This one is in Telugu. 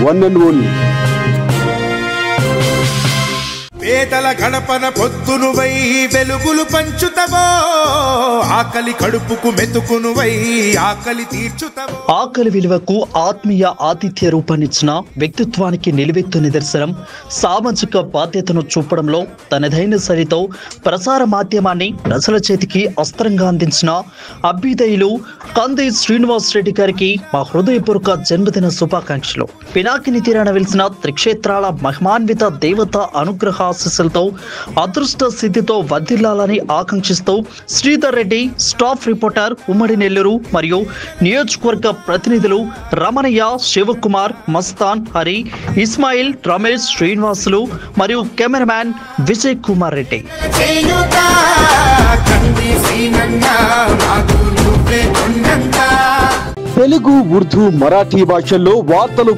one and only. పేదల గణపన పొద్దునువై వెలుగులు పంచుతవో ఆకలి కడుపుకు మెతుకునువై ఆకలి తీర్చుతవో. ఆకలి విలువకు ఆత్మీయ ఆతిథ్య రూపాన్నిచ్చిన వ్యక్తిత్వానికి నిలువెత్తు నిదర్శనం. సామాజిక బాధ్యతను చూపడంలో తనదైన శైలితో ప్రసార మాధ్యమాన్ని ప్రజల చేతికి అస్త్రంగా అందించిన అభ్యుదయులు కంది శ్రీనివాస్ రెడ్డి గారికి మా హృదయపూర్వక జన్మదిన శుభాకాంక్షలు. పినాకిని తీరాన వెలిసిన త్రిక్షేత్రాల మహిమాన్విత దేవత అనుగ్రహ ఆశీస్సులతో అదృష్ట సిద్ధితో వర్ధిల్లాలని ఆకాంక్షిస్తూ శ్రీధర్ రెడ్డి, స్టాఫ్ రిపోర్టర్, ఉమ్మడి నెల్లూరు మరియు నియోజకవర్గ ప్రతినిధులు రమణయ్య, శివకుమార్, మస్తాన్, హరి, ఇస్మాయిల్, రమేష్, శ్రీనివాసులు మరియు కెమెరామ్యాన్ విజయ్ కుమార్ రెడ్డి. తెలుగు, ఉర్దూ, మరాఠీ భాషల్లో వార్తలు